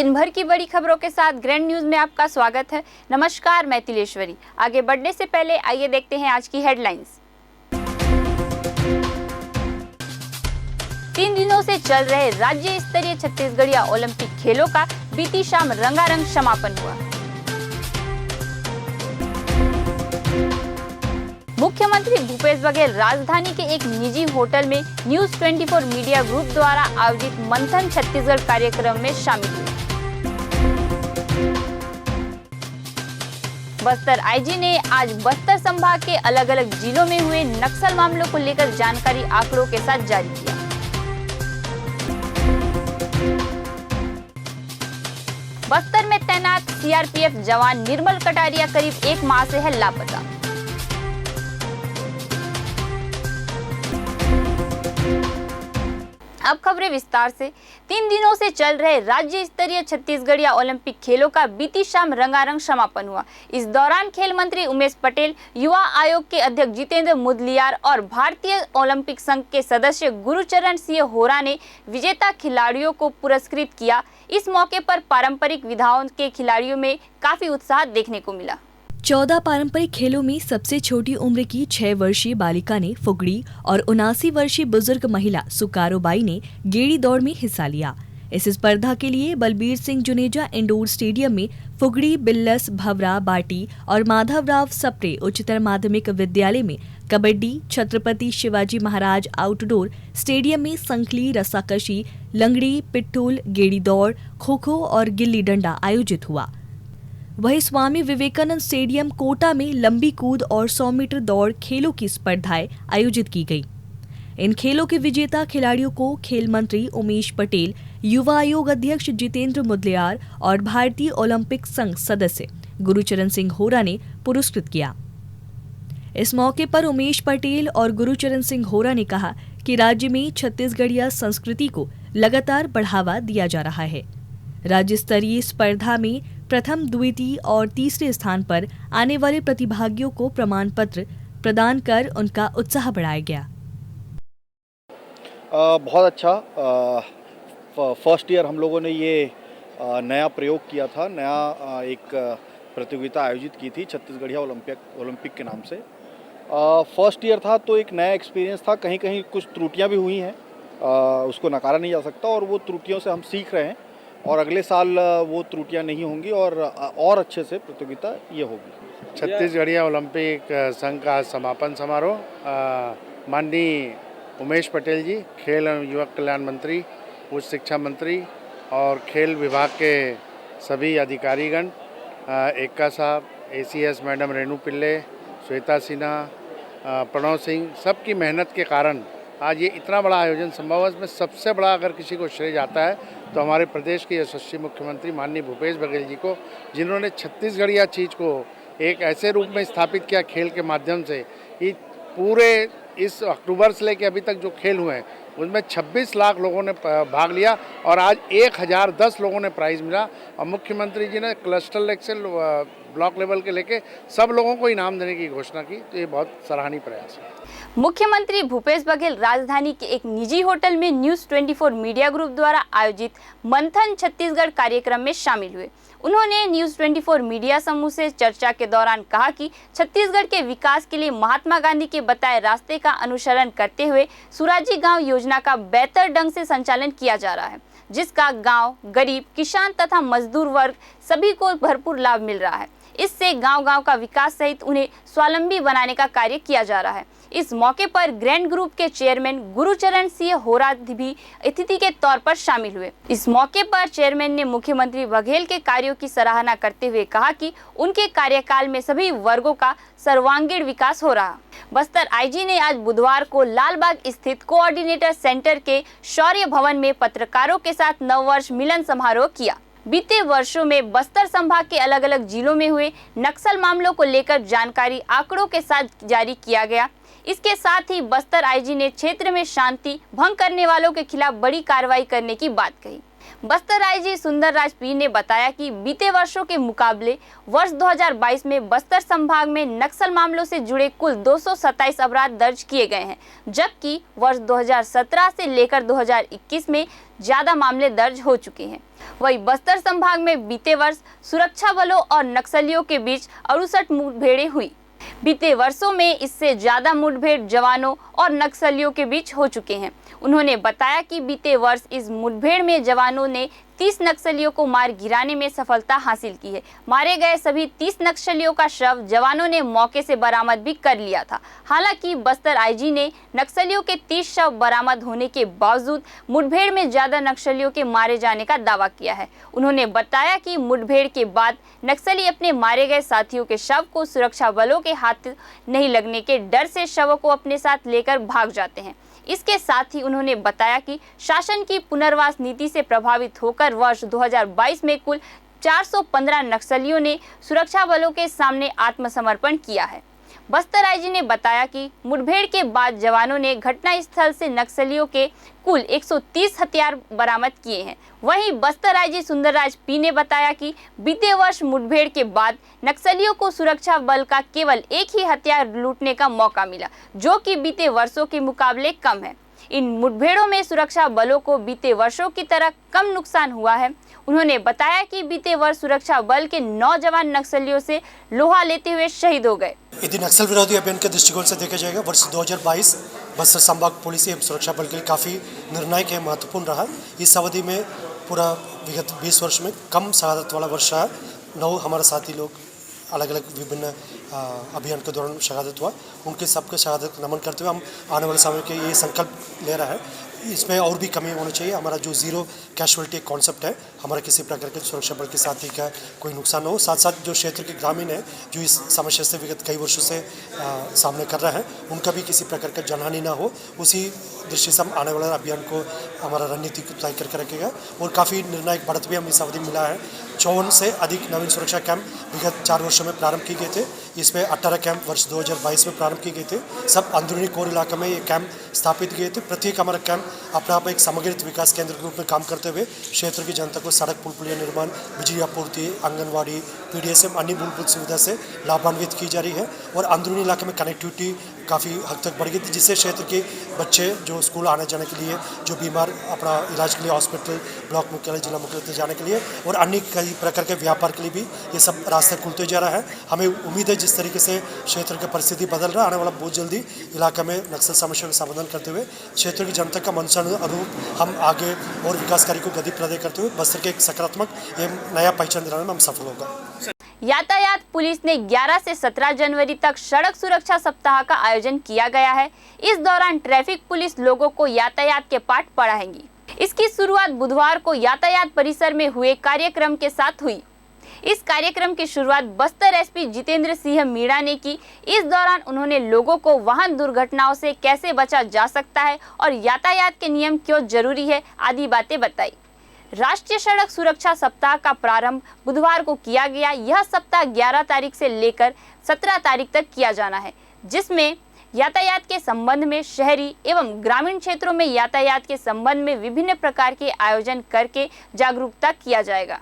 दिन भर की बड़ी खबरों के साथ ग्रैंड न्यूज में आपका स्वागत है। नमस्कार, मैं तिलेश्वरी। आगे बढ़ने से पहले आइए देखते हैं आज की हेडलाइंस। 3 दिनों से चल रहे राज्य स्तरीय छत्तीसगढ़िया ओलंपिक खेलों का बीती शाम रंगारंग समापन हुआ। मुख्यमंत्री भूपेश बघेल राजधानी के एक निजी होटल में न्यूज 24 मीडिया ग्रुप द्वारा आयोजित मंथन छत्तीसगढ़ कार्यक्रम में शामिल हुए। बस्तर आईजी ने आज बस्तर संभाग के अलग अलग जिलों में हुए नक्सल मामलों को लेकर जानकारी आंकड़ों के साथ जारी किया। बस्तर में तैनात सीआरपीएफ जवान निर्मल कटारिया करीब 1 माह से है लापता। अब खबरें विस्तार से। 3 दिनों से चल रहे राज्य स्तरीय छत्तीसगढ़िया ओलंपिक खेलों का बीती शाम रंगारंग समापन हुआ। इस दौरान खेल मंत्री उमेश पटेल, युवा आयोग के अध्यक्ष जितेंद्र मुदलियार और भारतीय ओलंपिक संघ के सदस्य गुरुचरण सिंह होरा ने विजेता खिलाड़ियों को पुरस्कृत किया। इस मौके पर पारंपरिक विधाओं के खिलाड़ियों में काफी उत्साह देखने को मिला। 14 पारंपरिक खेलों में सबसे छोटी उम्र की 6 वर्षीय बालिका ने फुगड़ी और 79 वर्षीय बुजुर्ग महिला सुकारोबाई ने गेड़ी दौड़ में हिस्सा लिया। इस स्पर्धा के लिए बलबीर सिंह जुनेजा इंडोर स्टेडियम में फुगड़ी, बिल्लस, भवरा, बाटी और माधवराव सप्रे उच्चतर माध्यमिक विद्यालय में कबड्डी, छत्रपति शिवाजी महाराज आउटडोर स्टेडियम में संखली, रस्साकशी, लंगड़ी, पिट्ठूल, गेड़ी दौड़, खो खो और गिल्ली डंडा आयोजित हुआ। वहीं स्वामी विवेकानंद स्टेडियम कोटा में लंबी कूद और 100 मीटर दौड़ खेलों की स्पर्धाएं आयोजित की गई। इन खेलों के विजेता खिलाड़ियों को खेल मंत्री उमेश पटेल, युवा आयोग अध्यक्ष जितेंद्र मुदलियार और भारतीय ओलंपिक संघ सदस्य गुरुचरण सिंह होरा ने पुरस्कृत किया। इस मौके पर उमेश पटेल और गुरुचरण सिंह होरा ने कहा कि राज्य में छत्तीसगढ़िया संस्कृति को लगातार बढ़ावा दिया जा रहा है। राज्य स्तरीय स्पर्धा में प्रथम, द्वितीय और तीसरे स्थान पर आने वाले प्रतिभागियों को प्रमाण पत्र प्रदान कर उनका उत्साह बढ़ाया गया। बहुत अच्छा। फर्स्ट ईयर हम लोगों ने ये नया प्रयोग किया था, नया एक प्रतियोगिता आयोजित की थी छत्तीसगढ़िया ओलंपिक के नाम से। फर्स्ट ईयर था तो एक नया एक्सपीरियंस था। कहीं कहीं कुछ त्रुटियां भी हुई हैं, उसको नकारा नहीं जा सकता और वो त्रुटियों से हम सीख रहे हैं और अगले साल वो त्रुटियां नहीं होंगी और अच्छे से प्रतियोगिता ये होगी। छत्तीसगढ़िया ओलंपिक संघ का समापन समारोह माननीय उमेश पटेल जी, खेल एवं युवक कल्याण मंत्री, उच्च शिक्षा मंत्री और खेल विभाग के सभी अधिकारीगण, एक्का साहब, एसीएस मैडम रेणु पिल्ले, श्वेता सिन्हा, प्रणव सिंह, सबकी मेहनत के कारण आज ये इतना बड़ा आयोजन संभव है। इसमें सबसे बड़ा अगर किसी को श्रेय जाता है तो हमारे प्रदेश के यशस्वी मुख्यमंत्री माननीय भूपेश बघेल जी को, जिन्होंने छत्तीसगढ़िया चीज़ को एक ऐसे रूप में स्थापित किया खेल के माध्यम से कि पूरे इस अक्टूबर से लेकर अभी तक जो खेल हुए हैं उसमें 26 लाख लोगों ने भाग लिया और आज 1010 लोगों ने प्राइज़ मिला और मुख्यमंत्री जी ने क्लस्टर लेवल से ब्लॉक लेवल के लेके सब लोगों को इनाम देने की घोषणा की। तो ये बहुत सराहनीय प्रयास है। मुख्यमंत्री भूपेश बघेल राजधानी के एक निजी होटल में न्यूज 24 मीडिया ग्रुप द्वारा आयोजित मंथन छत्तीसगढ़ कार्यक्रम में शामिल हुए। उन्होंने न्यूज 24 मीडिया समूह से चर्चा के दौरान कहा कि छत्तीसगढ़ के विकास के लिए महात्मा गांधी के बताए रास्ते का अनुसरण करते हुए सुराजी गांव योजना का बेहतर ढंग से संचालन किया जा रहा है, जिसका गांव, गरीब, किसान तथा मजदूर वर्ग सभी को भरपूर लाभ मिल रहा है। इससे गांव-गांव का विकास सहित उन्हें स्वावलंबी बनाने का कार्य किया जा रहा है। इस मौके पर ग्रैंड ग्रुप के चेयरमैन गुरुचरण सिंह होरा भी अतिथि के तौर पर शामिल हुए। इस मौके पर चेयरमैन ने मुख्यमंत्री बघेल के कार्यों की सराहना करते हुए कहा कि उनके कार्यकाल में सभी वर्गों का सर्वांगीण विकास हो रहा। बस्तर आईजी ने आज बुधवार को लालबाग स्थित कोऑर्डिनेटर सेंटर के शौर्य भवन में पत्रकारों के साथ नववर्ष मिलन समारोह किया। बीते वर्षों में बस्तर संभाग के अलग अलग जिलों में हुए नक्सल मामलों को लेकर जानकारी आंकड़ों के साथ जारी किया गया। इसके साथ ही बस्तर आईजी ने क्षेत्र में शांति भंग करने वालों के खिलाफ बड़ी कार्रवाई करने की बात कही। बस्तर आईजी सुंदरराज पी ने बताया कि बीते वर्षों के मुकाबले वर्ष 2022 में बस्तर संभाग में नक्सल मामलों से जुड़े कुल 227 अपराध दर्ज किए गए हैं, जबकि वर्ष 2017 से लेकर 2021 में ज्यादा मामले दर्ज हो चुके हैं। वहीं बस्तर संभाग में बीते वर्ष सुरक्षा बलों और नक्सलियों के बीच 68 मुठभेड़ें हुई। बीते वर्षों में इससे ज्यादा मुठभेड़ जवानों और नक्सलियों के बीच हो चुके हैं। उन्होंने बताया कि बीते वर्ष इस मुठभेड़ में जवानों ने 30 नक्सलियों को मार गिराने में सफलता हासिल की है। मारे गए सभी 30 नक्सलियों का शव जवानों ने मौके से बरामद भी कर लिया था। हालांकि बस्तर आईजी ने नक्सलियों के 30 शव बरामद होने के बावजूद मुठभेड़ में ज्यादा नक्सलियों के मारे जाने का दावा किया है। उन्होंने बताया कि मुठभेड़ के बाद नक्सली अपने मारे गए साथियों के शव को सुरक्षा बलों के हाथ नहीं लगने के डर से शवों को अपने साथ लेकर भाग जाते हैं। इसके साथ ही उन्होंने बताया कि शासन की पुनर्वास नीति से प्रभावित होकर वर्ष 2022 में कुल 415 नक्सलियों ने सुरक्षा बलों के सामने आत्मसमर्पण किया है। बस्तर आईजी ने बताया कि मुठभेड़ के बाद जवानों ने घटनास्थल से नक्सलियों के कुल 130 हथियार बरामद किए हैं। वहीं बस्तर आईजी सुंदरराज पी ने बताया कि बीते वर्ष मुठभेड़ के बाद नक्सलियों को सुरक्षा बल का केवल एक ही हथियार लूटने का मौका मिला, जो कि बीते वर्षों के मुकाबले कम है। इन मुठभेड़ों में सुरक्षा बलों को बीते वर्षों की तरह कम नुकसान हुआ है। उन्होंने बताया कि बीते वर्ष सुरक्षा बल के 9 जवान नक्सलियों से लोहा लेते हुए शहीद हो गए। यदि नक्सल विरोधी अभियान के दृष्टिकोण से देखा जाएगा, वर्ष 2022 बस्तर संभाग पुलिस एवं सुरक्षा बल के लिए काफ़ी निर्णायक है, महत्वपूर्ण रहा। इस अवधि में पूरा विगत 20 वर्ष में कम शहादत वाला वर्ष रहा। 9 हमारे साथी लोग अलग अलग विभिन्न अभियान के दौरान शहादत हुआ। उनके सबके शहादत नमन करते हुए हम आने वाले समय के ये संकल्प ले रहा है। इसमें और भी कमी होनी चाहिए। हमारा जो जीरो कैजुअलिटी कॉन्सेप्ट है, हमारा किसी प्रकार के सुरक्षा बल के साथी का कोई नुकसान न हो। साथ साथ जो क्षेत्र के ग्रामीण है जो इस समस्या से विगत कई वर्षों से सामने कर रहे हैं, उनका भी किसी प्रकार का जनहानि ना हो, उसी दृष्टि से हम आने वाले अभियान को हमारा रणनीति को तय करके रखेगा। और काफ़ी निर्णायक बढ़त भी हम इस अवधि मिला है। 54 से अधिक नवीन सुरक्षा कैंप विगत 4 वर्षों में प्रारंभ किए गए थे। इसमें 18 कैंप वर्ष 2022 में प्रारंभ किए गए थे। सब अंदरूनी कोर इलाके में ये कैंप स्थापित किए थे। प्रत्येक हमारा कैंप अपने आप एक समग्रित विकास केंद्र के रूप में काम करते हुए क्षेत्र की जनता को सड़क पुल पुलिया निर्माण, बिजली आपूर्ति, आंगनवाड़ी, पीडीएस अन्य मूलभूत सुविधा से लाभान्वित की जा रही है। और अंदरूनी इलाके में कनेक्टिविटी काफ़ी हद तक बढ़ गई थी, जिससे क्षेत्र के बच्चे जो स्कूल आने जाने के लिए, जो बीमार अपना इलाज के लिए हॉस्पिटल, ब्लॉक मुख्यालय, जिला मुख्यालय जाने के लिए, और अन्य कई प्रकार के व्यापार के लिए भी ये सब रास्ते खुलते जा रहा है। हमें उम्मीद है जिस तरीके से क्षेत्र की परिस्थिति बदल रहा है, आने वाला बहुत जल्दी इलाके में नक्सल समस्या का समाधान करते हुए क्षेत्र की जनता का मंशा अनुरूप हम आगे और विकास कार्य को गति प्रदान करते हुए बस्तर के एक सकारात्मक एवं नया पहचान दिलाने में हम सफल होगा। यातायात पुलिस ने 11 से 17 जनवरी तक सड़क सुरक्षा सप्ताह का आयोजन किया गया है। इस दौरान ट्रैफिक पुलिस लोगों को यातायात के पाठ पढ़ाएंगी। इसकी शुरुआत बुधवार को यातायात परिसर में हुए कार्यक्रम के साथ हुई। इस कार्यक्रम की शुरुआत बस्तर एसपी जितेंद्र सिंह मीणा ने की। इस दौरान उन्होंने लोगों को वाहन दुर्घटनाओं से कैसे बचा जा सकता है और यातायात के नियम क्यों जरूरी है आदि बातें बताई। राष्ट्रीय सड़क सुरक्षा सप्ताह का प्रारंभ बुधवार को किया गया। यह सप्ताह 11 तारीख से लेकर 17 तारीख तक किया जाना है, जिसमें यातायात के संबंध में शहरी एवं ग्रामीण क्षेत्रों में यातायात के संबंध में विभिन्न प्रकार के आयोजन करके जागरूकता किया जाएगा।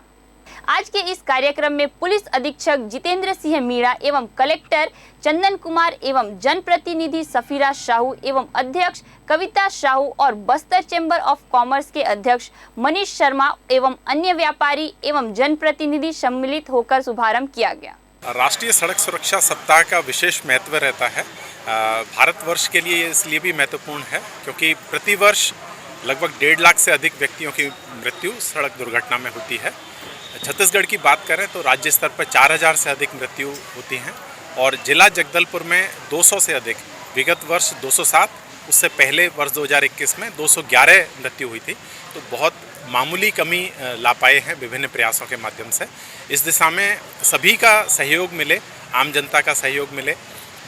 आज के इस कार्यक्रम में पुलिस अधीक्षक जितेंद्र सिंह मीणा एवं कलेक्टर चंदन कुमार एवं जनप्रतिनिधि सफीरा साहू एवं अध्यक्ष कविता साहू और बस्तर चैम्बर ऑफ कॉमर्स के अध्यक्ष मनीष शर्मा एवं अन्य व्यापारी एवं जनप्रतिनिधि सम्मिलित होकर शुभारंभ किया गया। राष्ट्रीय सड़क सुरक्षा सप्ताह का विशेष महत्व रहता है। भारतवर्ष के लिए इसलिए भी महत्वपूर्ण है क्योंकि प्रतिवर्ष लगभग 1.5 लाख से अधिक व्यक्तियों की मृत्यु सड़क दुर्घटना में होती है। छत्तीसगढ़ की बात करें तो राज्य स्तर पर 4000 से अधिक मृत्यु होती हैं और जिला जगदलपुर में 200 से अधिक, विगत वर्ष 207, उससे पहले वर्ष 2021 में 211 मृत्यु हुई थी। तो बहुत मामूली कमी ला पाए हैं विभिन्न प्रयासों के माध्यम से। इस दिशा में सभी का सहयोग मिले, आम जनता का सहयोग मिले,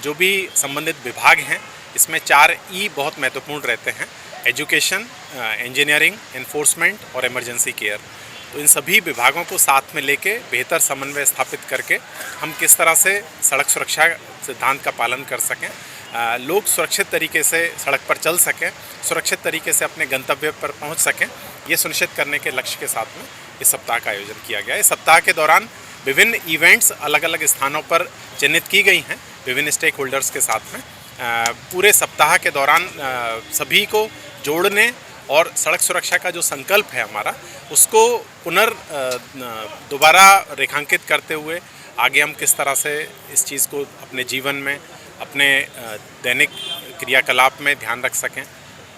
जो भी संबंधित विभाग हैं इसमें 4 ई बहुत महत्वपूर्ण रहते हैं: एजुकेशन, इंजीनियरिंग, एनफोर्समेंट और इमरजेंसी केयर। तो इन सभी विभागों को साथ में लेके बेहतर समन्वय स्थापित करके हम किस तरह से सड़क सुरक्षा सिद्धांत का पालन कर सकें, लोग सुरक्षित तरीके से सड़क पर चल सकें, सुरक्षित तरीके से अपने गंतव्य पर पहुंच सकें, ये सुनिश्चित करने के लक्ष्य के साथ में इस सप्ताह का आयोजन किया गया है। इस सप्ताह के दौरान विभिन्न इवेंट्स अलग अलग स्थानों पर चिन्हित की गई हैं विभिन्न स्टेक होल्डर्स के साथ में। पूरे सप्ताह के दौरान सभी को जोड़ने और सड़क सुरक्षा का जो संकल्प है हमारा, उसको दोबारा रेखांकित करते हुए आगे हम किस तरह से इस चीज़ को अपने जीवन में, अपने दैनिक क्रियाकलाप में ध्यान रख सकें,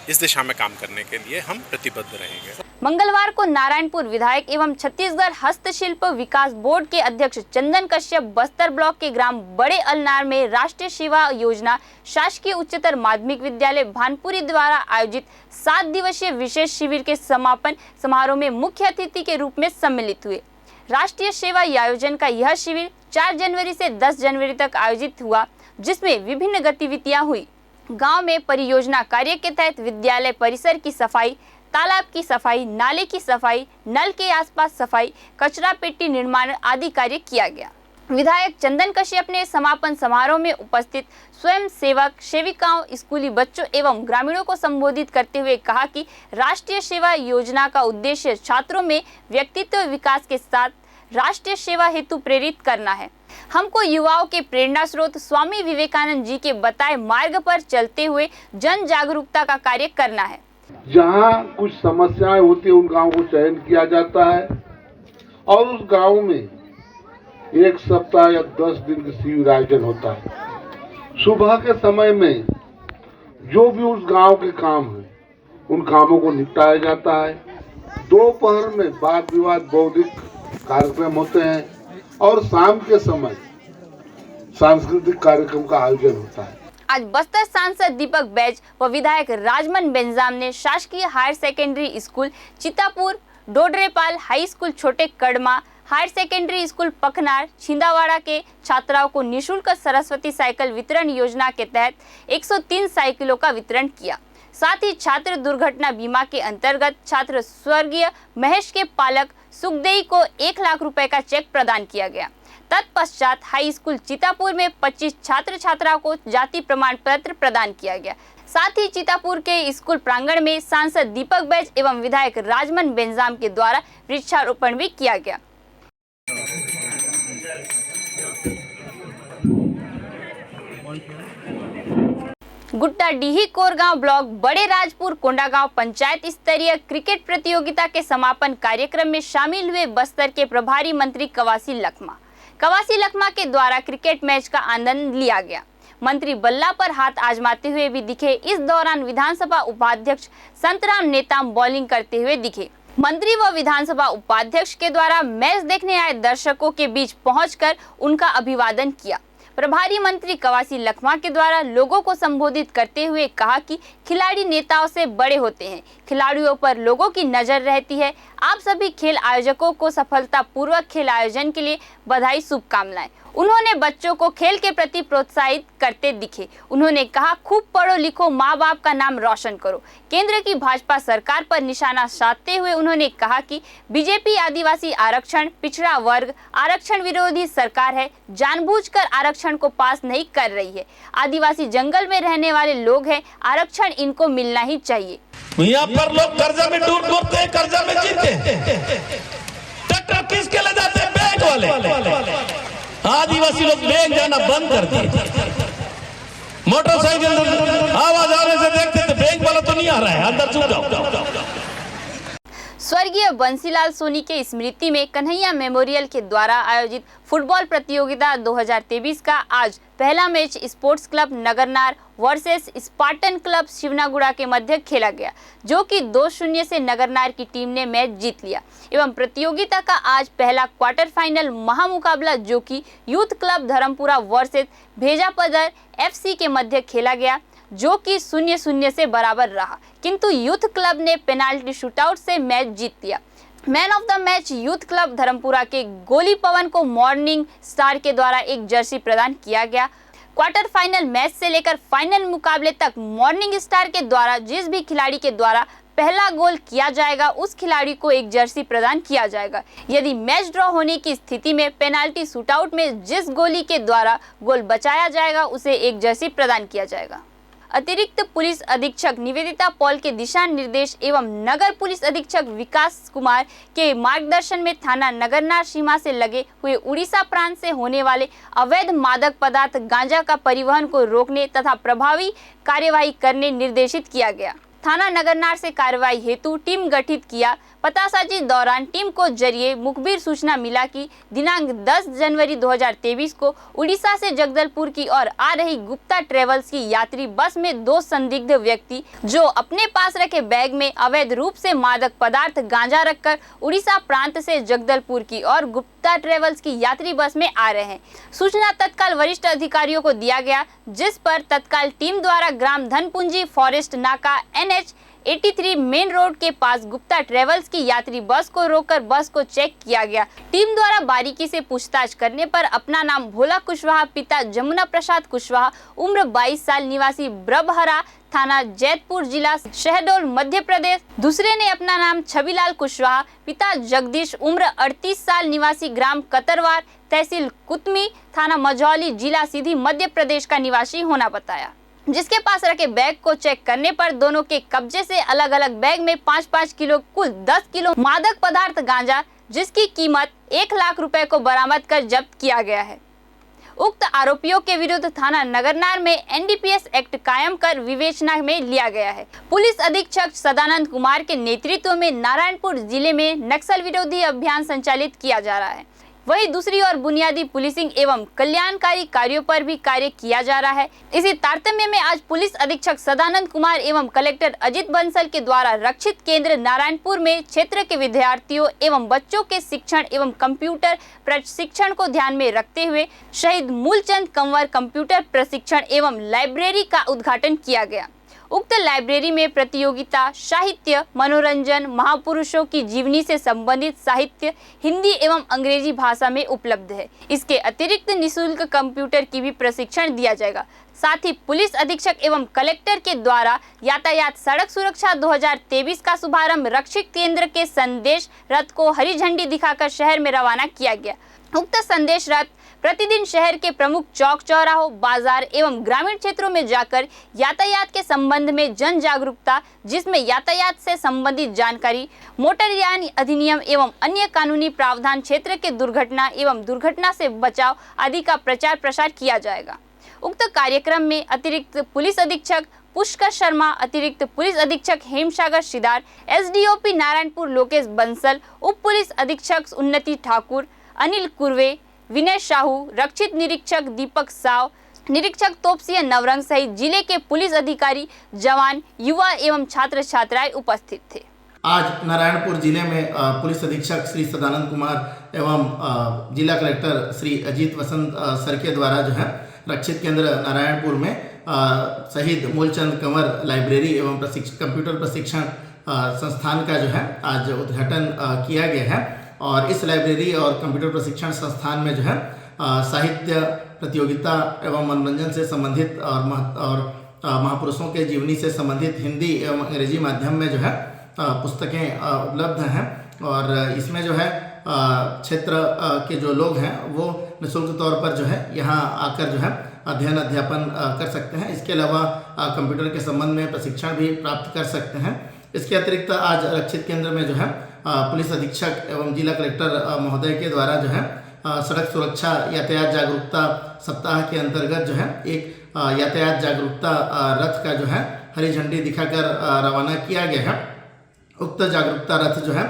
इस दिशा में काम करने के लिए हम प्रतिबद्ध रहेंगे। मंगलवार को नारायणपुर विधायक एवं छत्तीसगढ़ हस्तशिल्प विकास बोर्ड के अध्यक्ष चंदन कश्यप बस्तर ब्लॉक के ग्राम बड़े अलनार में राष्ट्रीय सेवा योजना शासकीय उच्चतर माध्यमिक विद्यालय भानपुरी द्वारा आयोजित 7 दिवसीय विशेष शिविर के समापन समारोह में मुख्य अतिथि के रूप में सम्मिलित हुए। राष्ट्रीय सेवा आयोजन का यह शिविर 4 जनवरी से 10 जनवरी तक आयोजित हुआ, जिसमें विभिन्न गतिविधियां हुई। गांव में परियोजना कार्य के तहत विद्यालय परिसर की सफाई, तालाब की सफाई, नाले की सफाई, नल के आसपास सफाई, कचरा पेटी निर्माण आदि कार्य किया गया। विधायक चंदन कश्यप ने समापन समारोह में उपस्थित स्वयं सेवक सेविकाओं, स्कूली बच्चों एवं ग्रामीणों को संबोधित करते हुए कहा कि राष्ट्रीय सेवा योजना का उद्देश्य छात्रों में व्यक्तित्व विकास के साथ राष्ट्रीय सेवा हेतु प्रेरित करना है। हमको युवाओं के प्रेरणा स्रोत स्वामी विवेकानंद जी के बताए मार्ग पर चलते हुए जन जागरूकता का कार्य करना है। जहाँ कुछ समस्याएं होती है उन गाँव को चयन किया जाता है और उस गाँव में 1 सप्ताह या 10 दिन का शिविर आयोजन होता है। सुबह के समय में जो भी उस गांव के काम है उन कामों को निपटाया जाता है। दोपहर में वाद विवाद बौद्धिक कार्यक्रम होते हैं और शाम के समय सांस्कृतिक कार्यक्रम का आयोजन होता है। आज बस्तर सांसद दीपक बैज व विधायक राजमन बेंजाम ने शासकीय higher secondary school Chitapur, Dodrepal high school Chhote Kadma, higher secondary school Pakhnar, Chhindawada के छात्राओं को निःशुल्क सरस्वती साइकिल वितरण योजना के तहत 103 साइकिलों का वितरण किया। साथ ही छात्र दुर्घटना बीमा के अंतर्गत छात्र स्वर्गीय महेश के पालक सुखदेई को 1 लाख रुपए का चेक प्रदान किया गया। तत्पश्चात हाई स्कूल चितापुर में 25 छात्र छात्राओं को जाति प्रमाण पत्र प्रदान किया गया। साथ ही चितापुर के स्कूल प्रांगण में सांसद दीपक बैज एवं विधायक राजमन बेंजाम के द्वारा वृक्षारोपण भी किया गया। गुट्टाडीही कोरगांव ब्लॉक बड़े राजपुर कोंडागांव पंचायत स्तरीय क्रिकेट प्रतियोगिता के समापन कार्यक्रम में शामिल हुए बस्तर के प्रभारी मंत्री कवासी लखमा के द्वारा क्रिकेट मैच का आनंद लिया गया। मंत्री बल्ला पर हाथ आजमाते हुए भी दिखे। इस दौरान विधानसभा उपाध्यक्ष संतराम नेताम बॉलिंग करते हुए दिखे। मंत्री व विधानसभा उपाध्यक्ष के द्वारा मैच देखने आए दर्शकों के बीच पहुंचकर उनका अभिवादन किया। प्रभारी मंत्री कवासी लखमा के द्वारा लोगों को संबोधित करते हुए कहा कि खिलाड़ी नेताओं से बड़े होते हैं, खिलाड़ियों पर लोगों की नजर रहती है। आप सभी खेल आयोजकों को सफलतापूर्वक खेल आयोजन के लिए बधाई, शुभकामनाएं। उन्होंने बच्चों को खेल के प्रति प्रोत्साहित करते दिखे। उन्होंने कहा, खूब पढ़ो लिखो, माँ बाप का नाम रोशन करो। केंद्र की भाजपा सरकार पर निशाना साधते हुए उन्होंने कहा कि बीजेपी आदिवासी आरक्षण, पिछड़ा वर्ग आरक्षण विरोधी सरकार है, जानबूझकर आरक्षण को पास नहीं कर रही है। आदिवासी जंगल में रहने वाले लोग हैं, आरक्षण इनको मिलना ही चाहिए। यहाँ पर लोग कर्जा में डूबते हैं, कर्जा में जीते हैं। ट्रैक्टर किसके ले जाते हैं? बैंक वाले। आदिवासी लोग बैंक जाना बंद कर दिए। मोटरसाइकिल आवाज आने से देखते थे बैंक वाला तो नहीं आ रहा है, अंदर चुप जाओ। स्वर्गीय बंसीलाल सोनी के स्मृति में कन्हैया मेमोरियल के द्वारा आयोजित फुटबॉल प्रतियोगिता 2023 का आज पहला match sports club Nagarnar versus Spartan club Shivnaguda के मध्य खेला गया, जो कि 2-0 से नगरनार की टीम ने मैच जीत लिया। एवं प्रतियोगिता का आज पहला क्वार्टर फाइनल महामुकाबला जो कि youth club Dharampura versus Bhejapadar FC के मध्य खेला गया, जो कि 0-0 से बराबर रहा, किंतु यूथ क्लब ने पेनाल्टी शूटआउट से मैच जीत लिया। Man of the match youth club Dharampura के गोली पवन को मॉर्निंग स्टार के द्वारा एक जर्सी प्रदान किया गया। क्वार्टर फाइनल मैच से लेकर फाइनल मुकाबले तक मॉर्निंग स्टार के द्वारा जिस भी खिलाड़ी के द्वारा पहला गोल किया जाएगा उस खिलाड़ी को एक जर्सी प्रदान किया जाएगा। यदि मैच ड्रॉ होने की स्थिति में पेनाल्टी शूटआउट में जिस गोली के द्वारा गोल बचाया जाएगा उसे एक जर्सी प्रदान किया जाएगा। अतिरिक्त पुलिस अधीक्षक निवेदिता पॉल के दिशा निर्देश एवं नगर पुलिस अधीक्षक विकास कुमार के मार्गदर्शन में थाना नगरनार सीमा से लगे हुए उड़ीसा प्रांत से होने वाले अवैध मादक पदार्थ गांजा का परिवहन को रोकने तथा प्रभावी कार्यवाही करने निर्देशित किया गया। थाना नगरनार से कार्रवाई हेतु टीम गठित किया। पतासाजी दौरान टीम को जरिए मुखबिर सूचना मिला कि दिनांक 10 जनवरी 2023 को उड़ीसा से जगदलपुर की ओर आ रही गुप्ता ट्रेवल्स की यात्री बस में 2 संदिग्ध व्यक्ति जो अपने पास रखे बैग में अवैध रूप से मादक पदार्थ गांजा रखकर उड़ीसा प्रांत से जगदलपुर की ओर गुप्ता ट्रेवल्स की यात्री बस में आ रहे हैं। सूचना तत्काल वरिष्ठ अधिकारियों को दिया गया, जिस पर तत्काल टीम द्वारा ग्राम धनपुंजी फॉरेस्ट नाका NH 83 मेन रोड के पास गुप्ता ट्रेवल्स की यात्री बस को रोककर बस को चेक किया गया। टीम द्वारा बारीकी से पूछताछ करने पर अपना नाम भोला कुशवाहा, पिता जमुना प्रसाद कुशवाहा, उम्र 22 साल, निवासी ब्रबहरा, थाना जैतपुर, जिला शहडोल, मध्य प्रदेश। दूसरे ने अपना नाम छबीलाल कुशवाहा, पिता जगदीश, उम्र 38 साल, निवासी ग्राम कतरवार, तहसील कुतमी, थाना मझौली, जिला सीधी, मध्य प्रदेश का निवासी होना बताया। जिसके पास रखे बैग को चेक करने पर दोनों के कब्जे से अलग अलग बैग में 5-5 किलो कुल 10 किलो मादक पदार्थ गांजा, जिसकी कीमत 1 लाख रुपए को बरामद कर जब्त किया गया है। उक्त आरोपियों के विरुद्ध थाना नगरनार में NDPS एक्ट कायम कर विवेचना में लिया गया है। पुलिस अधीक्षक सदानंद कुमार के नेतृत्व में नारायणपुर जिले में नक्सल विरोधी अभियान संचालित किया जा रहा है। वहीं दूसरी ओर बुनियादी पुलिसिंग एवं कल्याणकारी कार्यों पर भी कार्य किया जा रहा है। इसी तारतम्य में आज पुलिस अधीक्षक सदानंद कुमार एवं कलेक्टर अजित बंसल के द्वारा रक्षित केंद्र नारायणपुर में क्षेत्र के विद्यार्थियों एवं बच्चों के शिक्षण एवं कंप्यूटर प्रशिक्षण को ध्यान में रखते हुए शहीद मूलचंद कंवर कंप्यूटर प्रशिक्षण एवं लाइब्रेरी का उद्घाटन किया गया। उक्त लाइब्रेरी में प्रतियोगिता, साहित्य, मनोरंजन, महापुरुषों की जीवनी से संबंधित साहित्य हिंदी एवं अंग्रेजी भाषा में उपलब्ध है। इसके अतिरिक्त निःशुल्क कंप्यूटर की भी प्रशिक्षण दिया जाएगा। साथ ही पुलिस अधीक्षक एवं कलेक्टर के द्वारा यातायात सड़क सुरक्षा 2023 का शुभारंभ रक्षित केंद्र के संदेश रथ को हरी झंडी दिखाकर शहर में रवाना किया गया। उक्त संदेश रथ प्रतिदिन शहर के प्रमुख चौक चौराहों, बाजार एवं ग्रामीण क्षेत्रों में जाकर यातायात के संबंध में जन जागरूकता, जिसमें यातायात से संबंधित जानकारी, मोटरयान अधिनियम एवं अन्य कानूनी प्रावधान, क्षेत्र के दुर्घटना एवं दुर्घटना से बचाव आदि का प्रचार प्रसार किया जाएगा। उक्त कार्यक्रम में अतिरिक्त पुलिस अधीक्षक पुष्कर शर्मा, अतिरिक्त पुलिस अधीक्षक हेमसागर सिदार, SDOP नारायणपुर लोकेश बंसल, उप पुलिस अधीक्षक उन्नति ठाकुर, अनिल कुर्वे, विनय साहू, रक्षित निरीक्षक दीपक साव, निरीक्षक तोपसिया नवरंग सहित जिले के पुलिस अधिकारी, जवान, युवा एवं छात्र छात्राएं उपस्थित थे। आज नारायणपुर जिले में पुलिस अधीक्षक श्री सदानंद कुमार एवं जिला कलेक्टर श्री अजीत वसंत सर के द्वारा जो है रक्षित केंद्र नारायणपुर में शहीद मूलचंद कंवर लाइब्रेरी एवं कंप्यूटर प्रशिक्षण संस्थान का जो है आज उद्घाटन किया गया है। और इस लाइब्रेरी और कंप्यूटर प्रशिक्षण संस्थान में जो है साहित्य प्रतियोगिता एवं मनोरंजन से संबंधित और महापुरुषों के जीवनी से संबंधित हिंदी एवं अंग्रेजी माध्यम में जो है पुस्तकें उपलब्ध हैं। और इसमें जो है क्षेत्र के जो लोग हैं वो निःशुल्क तौर पर जो है यहाँ आकर जो है अध्ययन अध्यापन कर सकते हैं। इसके अलावा कंप्यूटर के संबंध में प्रशिक्षण भी प्राप्त कर सकते हैं। इसके अतिरिक्त आज रक्षित केंद्र में जो है पुलिस अधीक्षक एवं जिला कलेक्टर महोदय के द्वारा जो है सड़क सुरक्षा यातायात जागरूकता सप्ताह के अंतर्गत जो है एक यातायात जागरूकता रथ का जो है हरी झंडी दिखाकर रवाना किया गया है। उक्त जागरूकता रथ जो है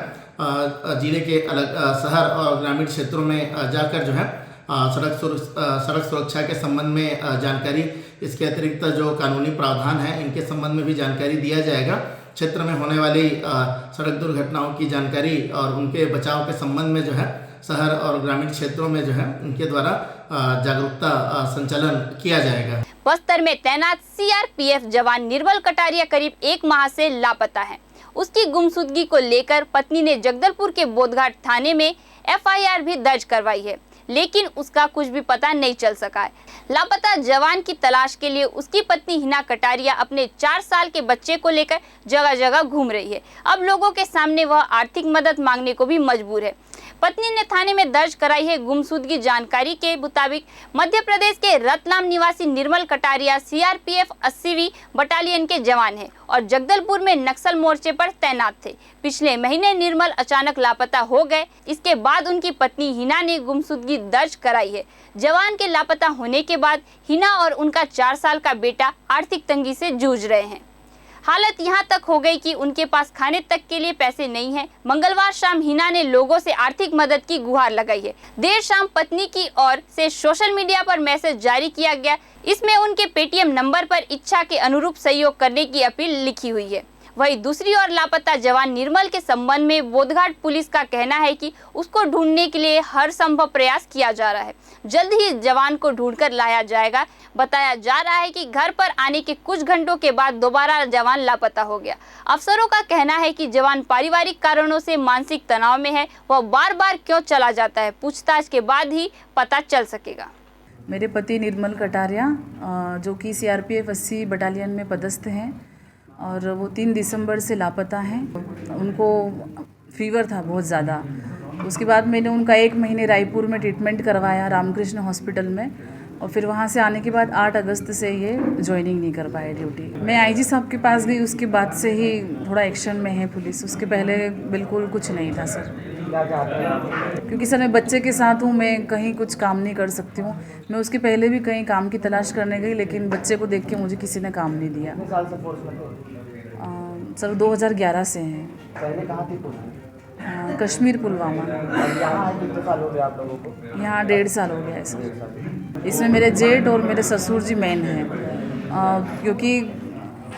जिले के अलग शहर और ग्रामीण क्षेत्रों में जाकर जो है सड़क सुरक्षा के संबंध में जानकारी, इसके अतिरिक्त जो कानूनी प्रावधान है इनके संबंध में भी जानकारी दिया जाएगा। क्षेत्र में होने वाली सड़क दुर्घटनाओं की जानकारी और उनके बचाव के संबंध में जो है शहर और ग्रामीण क्षेत्रों में जो है उनके द्वारा जागरूकता संचालन किया जाएगा। बस्तर में तैनात CRPF जवान निर्मल कटारिया करीब 1 माह से लापता है। उसकी गुमशुदगी को लेकर पत्नी ने जगदलपुर के बोधघाट थाने में FIR भी दर्ज करवाई है, लेकिन उसका कुछ भी पता नहीं चल सका है। लापता जवान की तलाश के लिए उसकी पत्नी हिना कटारिया अपने 4 साल के बच्चे को लेकर जगह जगह घूम रही है। अब लोगों के सामने वह आर्थिक मदद मांगने को भी मजबूर है। पत्नी ने थाने में दर्ज कराई है गुमशुदगी। जानकारी के मुताबिक मध्य प्रदेश के रतलाम निवासी निर्मल कटारिया सीआरपीएफ 80वीं बटालियन के जवान हैं और जगदलपुर में नक्सल मोर्चे पर तैनात थे। पिछले महीने निर्मल अचानक लापता हो गए। इसके बाद उनकी पत्नी हिना ने गुमशुदगी दर्ज कराई है। जवान के लापता होने के बाद हिना और उनका 4 साल का बेटा आर्थिक तंगी से जूझ रहे हैं। हालत यहां तक हो गई कि उनके पास खाने तक के लिए पैसे नहीं हैं। मंगलवार शाम हिना ने लोगों से आर्थिक मदद की गुहार लगाई है। देर शाम पत्नी की ओर से सोशल मीडिया पर मैसेज जारी किया गया। इसमें उनके पेटीएम नंबर पर इच्छा के अनुरूप सहयोग करने की अपील लिखी हुई है। वहीं दूसरी ओर लापता जवान निर्मल के संबंध में बोधघाट पुलिस का कहना है कि उसको ढूंढने के लिए हर संभव प्रयास किया जा रहा है। जल्द ही जवान को ढूंढकर लाया जाएगा। बताया जा रहा है कि घर पर आने के कुछ घंटों के बाद दोबारा जवान लापता हो गया। अफसरों का कहना है कि जवान पारिवारिक कारणों से मानसिक तनाव में है। वह बार बार क्यों चला जाता है, पूछताछ के बाद ही पता चल सकेगा। मेरे पति निर्मल कटारिया जो कि सीआरपीएफ 80 बटालियन में पदस्थ हैं और वो 3 दिसंबर से लापता हैं। उनको फीवर था बहुत ज़्यादा। उसके बाद मैंने उनका 1 महीने रायपुर में ट्रीटमेंट करवाया रामकृष्ण हॉस्पिटल में और फिर वहाँ से आने के बाद 8 अगस्त से ये ज्वाइनिंग नहीं कर पाए ड्यूटी। मैं आईजी साहब के पास गई, उसके बाद से ही थोड़ा एक्शन में है पुलिस। उसके पहले बिल्कुल कुछ नहीं था सर, क्योंकि सर मैं बच्चे के साथ हूँ, मैं कहीं कुछ काम नहीं कर सकती हूँ। मैं उसके पहले भी कहीं काम की तलाश करने गई, लेकिन बच्चे को देख के मुझे किसी ने काम नहीं दिया। सर 2011 से हैं। पहले कहाँ थी? कश्मीर पुलवामा। यहाँ कितने साल हो गए आप लोगों को? यहाँ 1.5 साल हो गया है सर। इसमें मेरे जेठ और मेरे ससुर जी मेन हैं, क्योंकि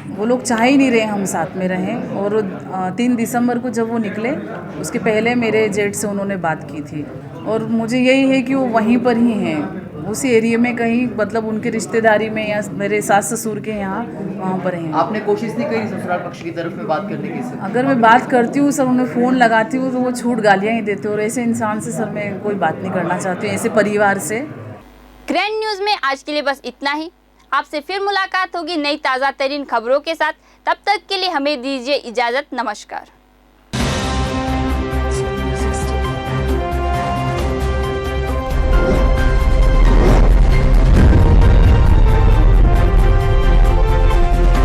वो लोग चाह ही नहीं रहे हम साथ में रहें। और 3 दिसंबर को जब वो निकले, उसके पहले मेरे जेठ से उन्होंने बात की थी और मुझे यही है कि वो वहीं पर ही हैं, उसी एरिया में कहीं, मतलब उनके रिश्तेदारी में या मेरे सास ससुर के यहाँ वहाँ पर हैं। आपने कोशिश नहीं करी ससुराल पक्ष की तरफ में बात करने की? अगर मैं बात करती हूँ सर, उन्हें फ़ोन लगाती हूँ तो वो छूट गालियाँ ही देते। और ऐसे इंसान से सर मैं कोई बात नहीं करना चाहती हूँ, ऐसे परिवार से। ग्रैंड न्यूज़ में आज के लिए बस इतना ही। आपसे फिर मुलाकात होगी नई ताज़ा तरीन खबरों के साथ। तब तक के लिए हमें दीजिए इजाज़त। नमस्कार।